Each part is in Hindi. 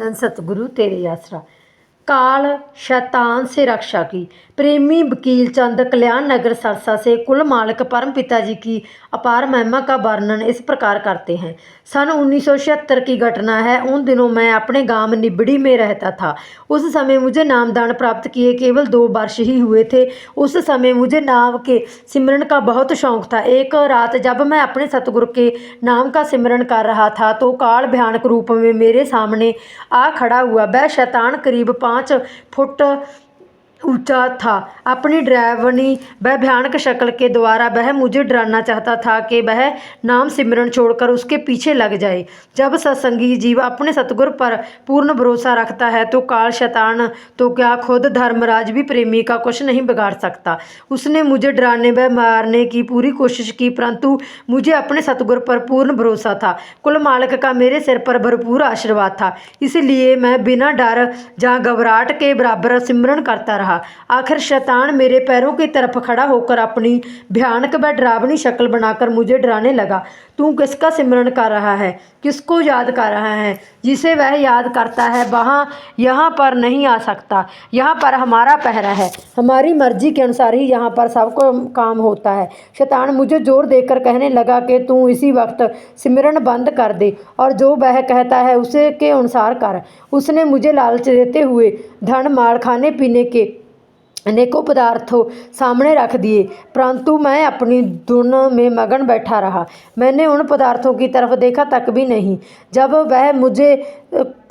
धन सतगुरु तेरे आसरा। काल शैतान से रक्षा की। प्रेमी वकील चंद कल्याण नगर सरसा से कुल मालिक परम पिता जी की अपार महिमा का वर्णन इस प्रकार करते हैं। सन 1976 की घटना है। उन दिनों मैं अपने गांव निबड़ी में रहता था। उस समय मुझे नामदान प्राप्त किए केवल 2 वर्ष ही हुए थे। उस समय मुझे नाम के सिमरन का बहुत शौक था। एक रात जब मैं अपने सतगुरु के नाम का सिमरन कर रहा था तो काल भयानक रूप में मेरे सामने आ खड़ा हुआ। वह शैतान करीब 5 फुट ऊंचा था। अपनी डरावनी व भयानक शक्ल के द्वारा वह मुझे डराना चाहता था कि वह नाम सिमरन छोड़कर उसके पीछे लग जाए। जब सत्संगी जीव अपने सतगुरु पर पूर्ण भरोसा रखता है तो काल शैतान तो क्या खुद धर्मराज भी प्रेमी का कुछ नहीं बिगाड़ सकता। उसने मुझे डराने व मारने की पूरी कोशिश की, परंतु मुझे अपने सतगुरु पर पूर्ण भरोसा था। कुल मालिक का मेरे सिर पर भरपूर आशीर्वाद था, इसलिए मैं बिना डर या घबराहट के बराबर सिमरन करता रहा। आखिर शैतान मेरे पैरों की तरफ खड़ा होकर अपनी भयानक व डरावनी शक्ल बनाकर मुझे डराने लगा। तू किसका सिमरन कर रहा है, किसको याद कर रहा है? जिसे वह याद करता है वहाँ यहाँ पर नहीं आ सकता। यहाँ पर हमारा पहरा है, हमारी मर्जी के अनुसार ही यहाँ पर सबको काम होता है। शैतान मुझे जोर देकर कहने लगा कि तू इसी वक्त सिमरन बंद कर दे और जो वह कहता है उसे के अनुसार कर। उसने मुझे लालच देते हुए धन माल खाने पीने के अनेकों पदार्थों सामने रख दिए, परंतु मैं अपनी धुन में मगन बैठा रहा। मैंने उन पदार्थों की तरफ देखा तक भी नहीं। जब वह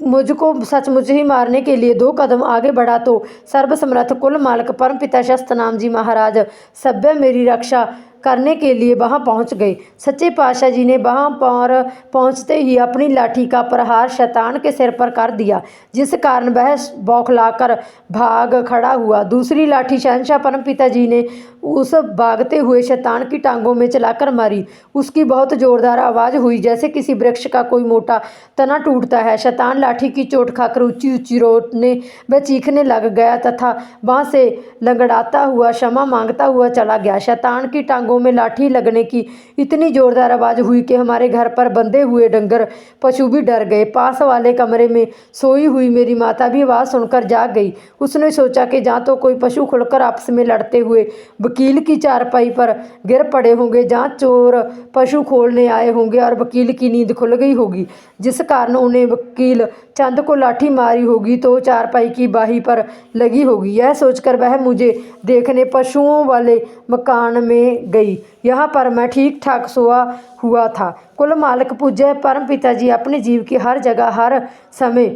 मुझको सचमुच ही मारने के लिए 2 कदम आगे बढ़ा तो सर्वसमर्थ कुल मालिक परम पिता शस्त्रनाम जी महाराज सभ्य मेरी रक्षा करने के लिए वहां पहुंच गए। सच्चे पातशाह जी ने वहां पर पहुंचते ही अपनी लाठी का प्रहार शैतान के सिर पर कर दिया, जिस कारण वह बौखलाकर भाग खड़ा हुआ। दूसरी लाठी शहंशाह परम पिता जी ने उस भागते हुए शैतान की टांगों में चलाकर मारी। उसकी बहुत जोरदार आवाज़ हुई, जैसे किसी वृक्ष का कोई मोटा तना टूटता है। शैतान लाठी की चोट खाकर ऊंची ऊंची रोने व चीखने लग गया तथा वहां से लंगड़ाता हुआ क्षमा मांगता हुआ चला गया। शैतान की टांगों में लाठी लगने की इतनी जोरदार आवाज़ हुई कि हमारे घर पर बंधे हुए डंगर पशु भी डर गए। पास वाले कमरे में सोई हुई मेरी माता भी आवाज़ सुनकर जाग गई। उसने सोचा कि जहाँ तो कोई पशु खुलकर आपस में लड़ते हुए वकील की चारपाई पर गिर पड़े होंगे, जहाँ चोर पशु खोलने आए होंगे और वकील की नींद खुल गई होगी, जिस कारण उन्हें वकील चंद को लाठी मारी होगी तो चारपाई की बाही पर लगी होगी। यह सोचकर वह मुझे देखने पशुओं वाले मकान में गई। यहाँ पर मैं ठीक ठाक सोया हुआ था। कुल मालिक पूज्य परम पिता जी अपने जीव की हर जगह हर समय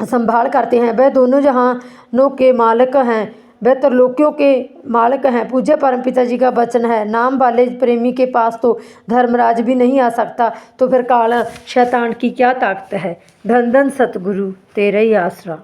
संभाल करते हैं। वह दोनों जहानों के मालिक हैं, वह त्रिलोकियों के मालिक हैं। पूज्य परम पिता जी का वचन है, नाम वाले प्रेमी के पास तो धर्मराज भी नहीं आ सकता, तो फिर काल शैतान की क्या ताकत है। धन धन सतगुरु तेरा ही आसरा।